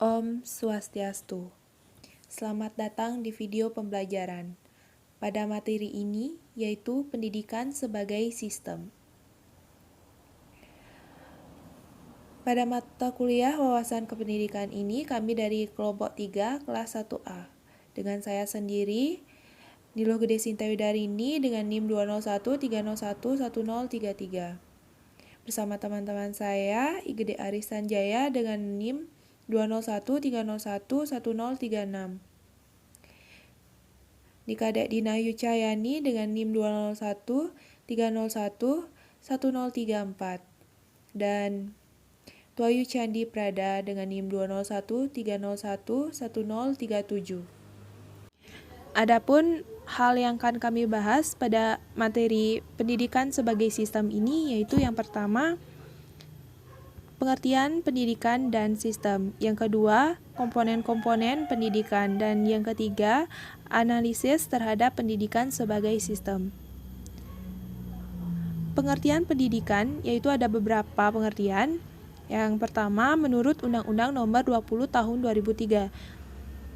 Om Swastiastu. Selamat datang di video pembelajaran. Pada materi ini yaitu pendidikan sebagai sistem. Pada mata kuliah wawasan kependidikan ini kami dari kelompok 3 kelas 1A. Dengan saya sendiri, Nilo Gede Sintawidarini dengan NIM 201 301 1033. Bersama teman-teman saya, IGD Arisan Jaya dengan NIM 201 301 1036. Nikadek Dina Yucayani dengan NIM 201 301 1034. Dan Tuayu Candi Prada dengan NIM 201 301 1037. Adapun hal yang akan kami bahas pada materi pendidikan sebagai sistem ini yaitu yang pertama, pengertian pendidikan dan sistem. Yang kedua, komponen-komponen pendidikan. Dan yang ketiga, analisis terhadap pendidikan sebagai sistem. Pengertian pendidikan yaitu ada beberapa pengertian. Yang pertama, menurut Undang-Undang Nomor 20 Tahun 2003,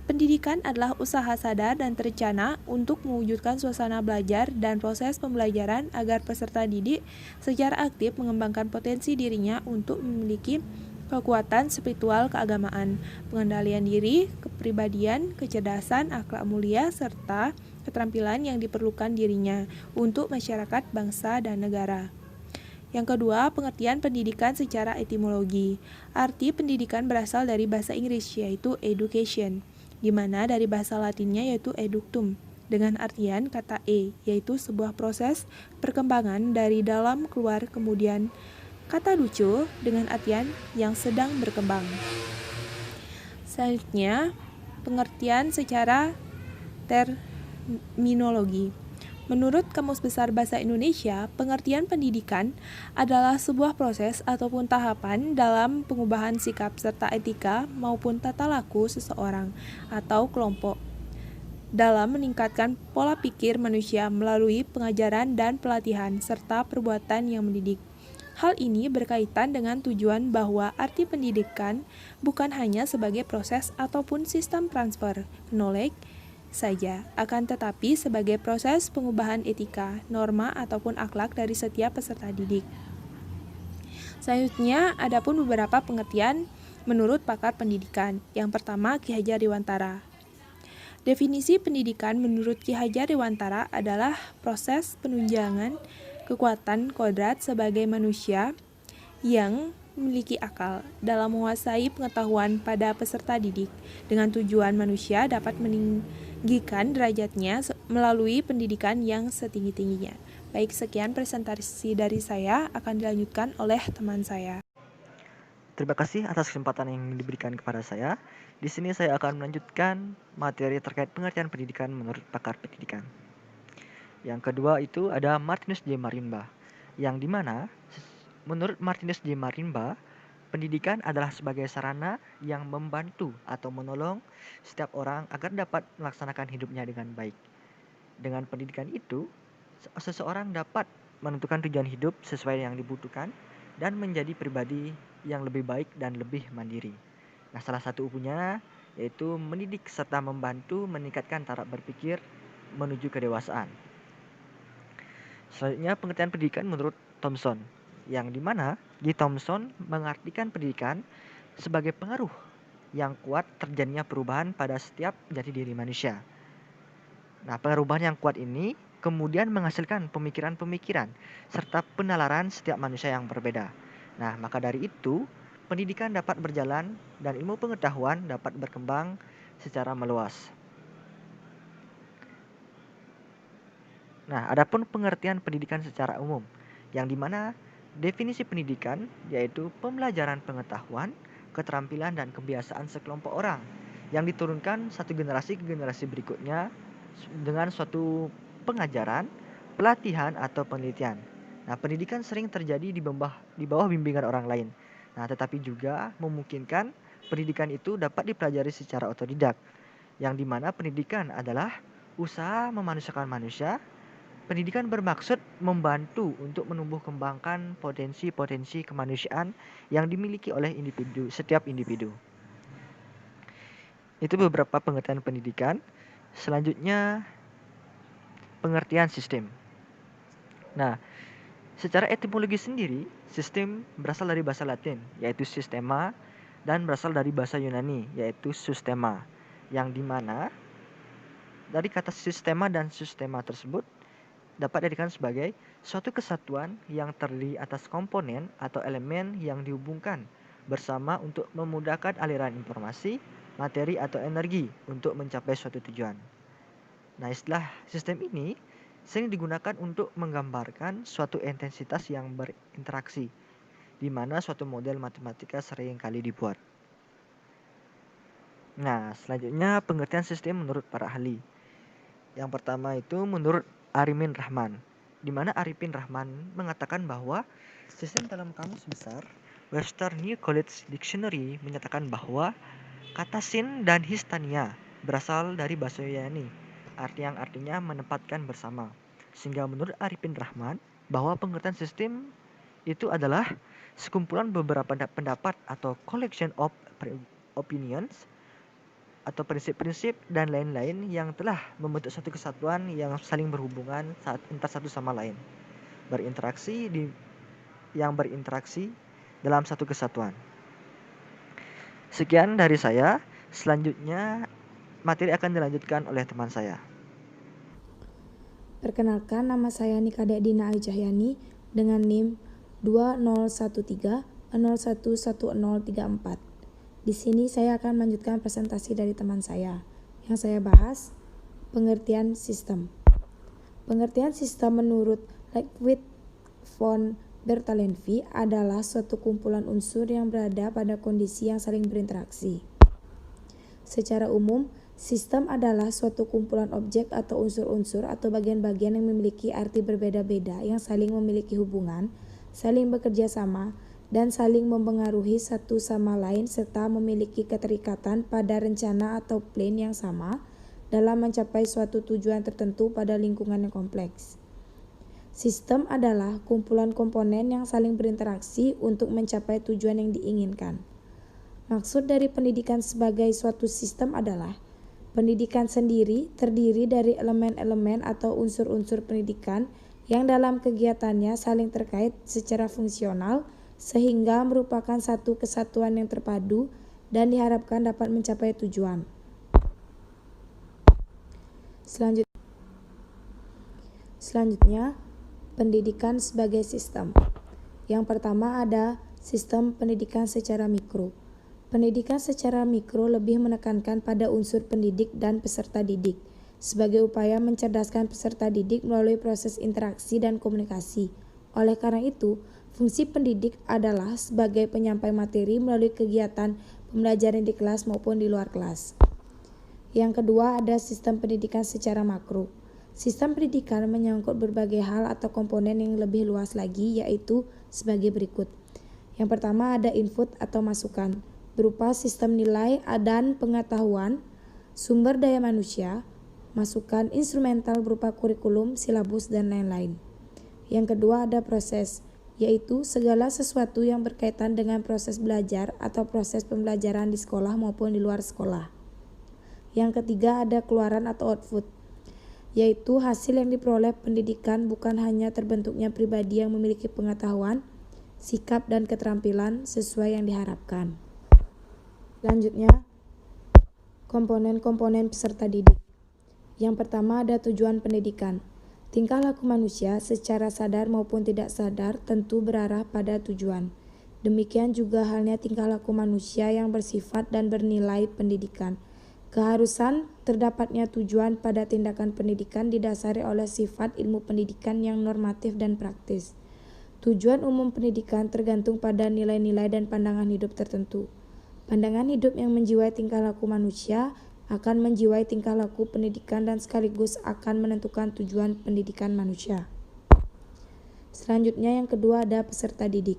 pendidikan adalah usaha sadar dan terencana untuk mewujudkan suasana belajar dan proses pembelajaran agar peserta didik secara aktif mengembangkan potensi dirinya untuk memiliki kekuatan spiritual keagamaan, pengendalian diri, kepribadian, kecerdasan, akhlak mulia, serta keterampilan yang diperlukan dirinya untuk masyarakat, bangsa, dan negara. Yang kedua, pengertian pendidikan secara etimologi. Arti pendidikan berasal dari bahasa Inggris yaitu education, di mana dari bahasa Latinnya yaitu eductum, dengan artian kata yaitu sebuah proses perkembangan dari dalam keluar, kemudian kata duco dengan artian yang sedang berkembang. Selanjutnya, pengertian secara terminologi. Menurut Kamus Besar Bahasa Indonesia, pengertian pendidikan adalah sebuah proses ataupun tahapan dalam pengubahan sikap serta etika maupun tata laku seseorang atau kelompok dalam meningkatkan pola pikir manusia melalui pengajaran dan pelatihan serta perbuatan yang mendidik. Hal ini berkaitan dengan tujuan bahwa arti pendidikan bukan hanya sebagai proses ataupun sistem transfer knowledge saja, akan tetapi sebagai proses pengubahan etika, norma, ataupun akhlak dari setiap peserta didik. Selanjutnya, adapun beberapa pengertian menurut pakar pendidikan. Yang pertama, Ki Hajar Dewantara. Definisi pendidikan menurut Ki Hajar Dewantara adalah proses penunjangan kekuatan kodrat sebagai manusia yang memiliki akal dalam menguasai pengetahuan pada peserta didik dengan tujuan manusia dapat meninggikan derajatnya melalui pendidikan yang setinggi-tingginya. Baik, sekian presentasi dari saya, akan dilanjutkan oleh teman saya. Terima kasih atas kesempatan yang diberikan kepada saya. Di sini saya akan melanjutkan materi terkait pengertian pendidikan menurut pakar pendidikan. Yang kedua itu ada Martinus J. Marimba, yang dimana menurut Martinus J. Marimba, pendidikan adalah sebagai sarana yang membantu atau menolong setiap orang agar dapat melaksanakan hidupnya dengan baik. Dengan pendidikan itu, seseorang dapat menentukan tujuan hidup sesuai yang dibutuhkan dan menjadi pribadi yang lebih baik dan lebih mandiri. Nah, salah satu upaya yaitu mendidik serta membantu meningkatkan taraf berpikir menuju kedewasaan. Selanjutnya, pengertian pendidikan menurut Thomson, yang dimana di Thomson mengartikan pendidikan sebagai pengaruh yang kuat terjadinya perubahan pada setiap jati diri manusia. Nah, perubahan yang kuat ini kemudian menghasilkan pemikiran-pemikiran serta penalaran setiap manusia yang berbeda. Nah, maka dari itu, pendidikan dapat berjalan dan ilmu pengetahuan dapat berkembang secara meluas. Nah, adapun pengertian pendidikan secara umum, yang dimana definisi pendidikan yaitu pembelajaran pengetahuan, keterampilan, dan kebiasaan sekelompok orang yang diturunkan satu generasi ke generasi berikutnya dengan suatu pengajaran, pelatihan, atau penelitian. Nah, pendidikan sering terjadi di bawah bimbingan orang lain. Nah, tetapi juga memungkinkan pendidikan itu dapat dipelajari secara otodidak, yang dimana pendidikan adalah usaha memanusiakan manusia. Pendidikan bermaksud membantu untuk menumbuh kembangkan potensi-potensi kemanusiaan yang dimiliki oleh setiap individu. Itu beberapa pengertian pendidikan. Selanjutnya, pengertian sistem. Nah, secara etimologi sendiri, sistem berasal dari bahasa Latin, yaitu sistema, dan berasal dari bahasa Yunani, yaitu sustema, yang dimana dari kata sistema dan sustema tersebut dapat dijadikan sebagai suatu kesatuan yang terdiri atas komponen atau elemen yang dihubungkan bersama untuk memudahkan aliran informasi, materi, atau energi untuk mencapai suatu tujuan. Nah, istilah sistem ini sering digunakan untuk menggambarkan suatu intensitas yang berinteraksi, di mana suatu model matematika sering kali dibuat. Nah, selanjutnya pengertian sistem menurut para ahli. Yang pertama itu menurut Arimin Rahman, di mana Arifin Rahman mengatakan bahwa sistem dalam kamus besar Webster New College Dictionary menyatakan bahwa kata sin dan histania berasal dari bahasa Yunani, yang artinya menempatkan bersama. Sehingga menurut Arifin Rahman bahwa pengertian sistem itu adalah sekumpulan beberapa pendapat atau collection of opinions atau prinsip-prinsip dan lain-lain yang telah membentuk satu kesatuan yang saling berhubungan antar satu sama lain, berinteraksi dalam satu kesatuan. Sekian dari saya. Selanjutnya materi akan dilanjutkan oleh teman saya. Perkenalkan, nama saya Nikade Dina Aijahyani dengan NIM 2013-011034. Di sini saya akan melanjutkan presentasi dari teman saya. Yang saya bahas, pengertian sistem. Pengertian sistem menurut Ludwig von Bertalanffy adalah suatu kumpulan unsur yang berada pada kondisi yang saling berinteraksi. Secara umum, sistem adalah suatu kumpulan objek atau unsur-unsur atau bagian-bagian yang memiliki arti berbeda-beda yang saling memiliki hubungan, saling bekerja sama, dan saling mempengaruhi satu sama lain serta memiliki keterikatan pada rencana atau plan yang sama dalam mencapai suatu tujuan tertentu pada lingkungan yang kompleks. Sistem adalah kumpulan komponen yang saling berinteraksi untuk mencapai tujuan yang diinginkan. Maksud dari pendidikan sebagai suatu sistem adalah pendidikan sendiri terdiri dari elemen-elemen atau unsur-unsur pendidikan yang dalam kegiatannya saling terkait secara fungsional sehingga merupakan satu kesatuan yang terpadu dan diharapkan dapat mencapai tujuan. Selanjutnya, pendidikan sebagai sistem. Yang pertama ada sistem pendidikan secara mikro. Pendidikan secara mikro lebih menekankan pada unsur pendidik dan peserta didik sebagai upaya mencerdaskan peserta didik melalui proses interaksi dan komunikasi. Oleh karena itu, fungsi pendidik adalah sebagai penyampai materi melalui kegiatan pembelajaran di kelas maupun di luar kelas. Yang kedua ada sistem pendidikan secara makro. Sistem pendidikan menyangkut berbagai hal atau komponen yang lebih luas lagi, yaitu sebagai berikut. Yang pertama ada input atau masukan, berupa sistem nilai dan pengetahuan, sumber daya manusia, masukan instrumental berupa kurikulum, silabus, dan lain-lain. Yang kedua ada proses, yaitu segala sesuatu yang berkaitan dengan proses belajar atau proses pembelajaran di sekolah maupun di luar sekolah. Yang ketiga ada keluaran atau output, yaitu hasil yang diperoleh pendidikan bukan hanya terbentuknya pribadi yang memiliki pengetahuan, sikap, dan keterampilan sesuai yang diharapkan. Selanjutnya, komponen-komponen peserta didik. Yang pertama ada tujuan pendidikan. Tingkah laku manusia secara sadar maupun tidak sadar tentu berarah pada tujuan. Demikian juga halnya tingkah laku manusia yang bersifat dan bernilai pendidikan. Keharusan terdapatnya tujuan pada tindakan pendidikan didasari oleh sifat ilmu pendidikan yang normatif dan praktis. Tujuan umum pendidikan tergantung pada nilai-nilai dan pandangan hidup tertentu. Pandangan hidup yang menjiwai tingkah laku manusia akan menjiwai tingkah laku pendidikan dan sekaligus akan menentukan tujuan pendidikan manusia. Selanjutnya yang kedua ada peserta didik.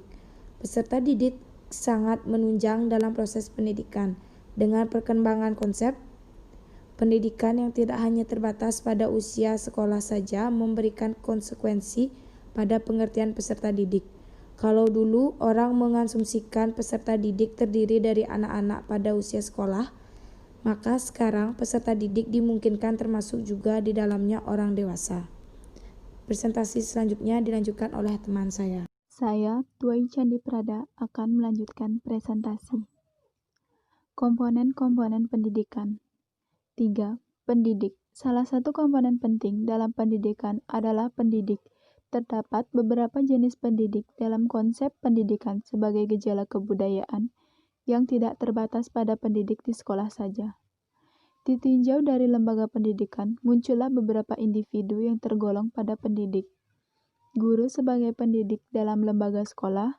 Peserta didik sangat menunjang dalam proses pendidikan dengan perkembangan konsep pendidikan yang tidak hanya terbatas pada usia sekolah saja memberikan konsekuensi pada pengertian peserta didik. Kalau dulu orang mengasumsikan peserta didik terdiri dari anak-anak pada usia sekolah, Maka sekarang peserta didik dimungkinkan termasuk juga di dalamnya orang dewasa. Presentasi selanjutnya dilanjutkan oleh teman saya. Saya, Dwi Candi Prada, akan melanjutkan presentasi. Komponen-komponen pendidikan. 3. Pendidik. Salah satu komponen penting dalam pendidikan adalah pendidik. Terdapat beberapa jenis pendidik dalam konsep pendidikan sebagai gejala kebudayaan yang tidak terbatas pada pendidik di sekolah saja. Ditinjau dari lembaga pendidikan, muncullah beberapa individu yang tergolong pada pendidik. Guru sebagai pendidik dalam lembaga sekolah,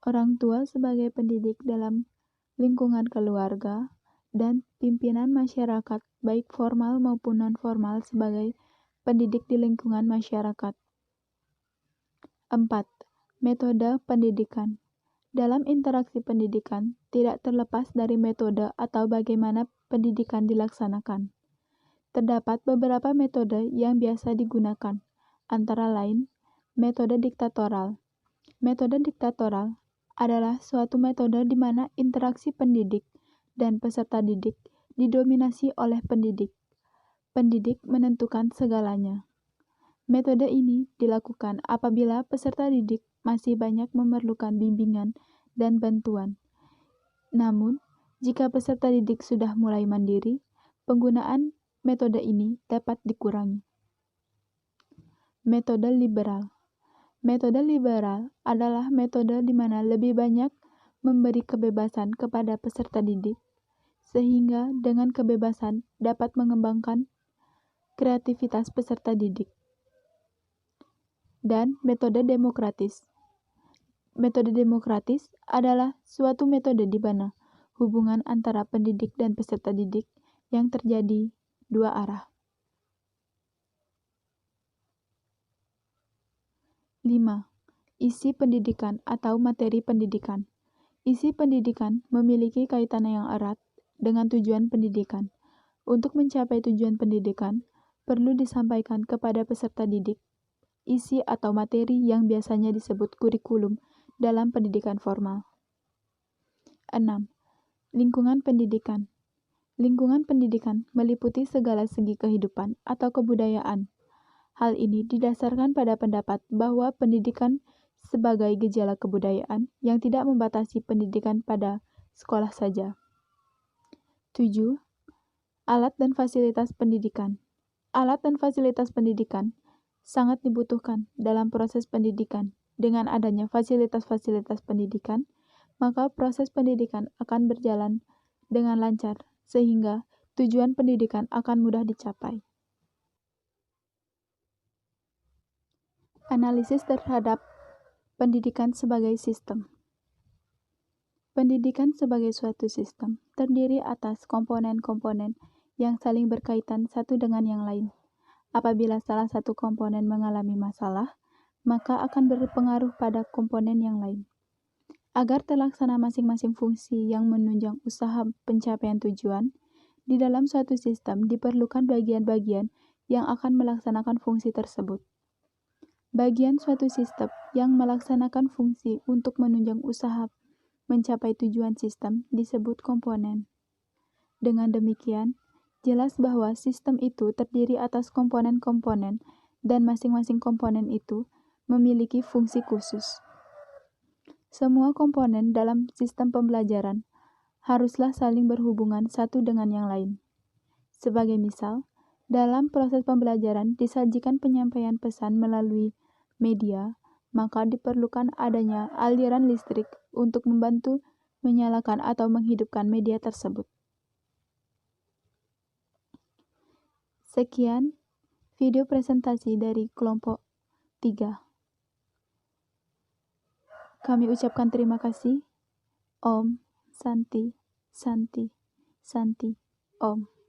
orang tua sebagai pendidik dalam lingkungan keluarga, dan pimpinan masyarakat baik formal maupun non-formal sebagai pendidik di lingkungan masyarakat. 4. Metode pendidikan. Dalam interaksi pendidikan, tidak terlepas dari metode atau bagaimana pendidikan dilaksanakan. Terdapat beberapa metode yang biasa digunakan, antara lain metode diktatoral. Metode diktatoral adalah suatu metode di mana interaksi pendidik dan peserta didik didominasi oleh pendidik. Pendidik menentukan segalanya. Metode ini dilakukan apabila peserta didik masih banyak memerlukan bimbingan dan bantuan. Namun, jika peserta didik sudah mulai mandiri, penggunaan metode ini dapat dikurangi. Metode liberal. Metode liberal adalah metode di mana lebih banyak memberi kebebasan kepada peserta didik, sehingga dengan kebebasan dapat mengembangkan kreativitas peserta didik. Dan metode demokratis. Metode demokratis adalah suatu metode di mana hubungan antara pendidik dan peserta didik yang terjadi dua arah. 5. Isi pendidikan atau materi pendidikan. Isi pendidikan memiliki kaitan yang erat dengan tujuan pendidikan. Untuk mencapai tujuan pendidikan, perlu disampaikan kepada peserta didik isi atau materi yang biasanya disebut kurikulum dalam pendidikan formal. 6. Lingkungan pendidikan. Lingkungan pendidikan meliputi segala segi kehidupan atau kebudayaan. Hal ini didasarkan pada pendapat bahwa pendidikan sebagai gejala kebudayaan yang tidak membatasi pendidikan pada sekolah saja. 7. Alat dan fasilitas pendidikan. Alat dan fasilitas pendidikan sangat dibutuhkan dalam proses pendidikan. Dengan adanya fasilitas-fasilitas pendidikan, maka proses pendidikan akan berjalan dengan lancar, sehingga tujuan pendidikan akan mudah dicapai. Analisis terhadap pendidikan sebagai sistem. Pendidikan sebagai suatu sistem terdiri atas komponen-komponen yang saling berkaitan satu dengan yang lain. Apabila salah satu komponen mengalami masalah, maka akan berpengaruh pada komponen yang lain. Agar terlaksana masing-masing fungsi yang menunjang usaha pencapaian tujuan, di dalam suatu sistem diperlukan bagian-bagian yang akan melaksanakan fungsi tersebut. Bagian suatu sistem yang melaksanakan fungsi untuk menunjang usaha mencapai tujuan sistem disebut komponen. Dengan demikian, jelas bahwa sistem itu terdiri atas komponen-komponen dan masing-masing komponen itu memiliki fungsi khusus. Semua komponen dalam sistem pembelajaran haruslah saling berhubungan satu dengan yang lain. Sebagai misal, dalam proses pembelajaran disajikan penyampaian pesan melalui media, maka diperlukan adanya aliran listrik untuk membantu menyalakan atau menghidupkan media tersebut. Sekian video presentasi dari kelompok 3. Kami ucapkan terima kasih. Om Santi, Santi, Santi, Om.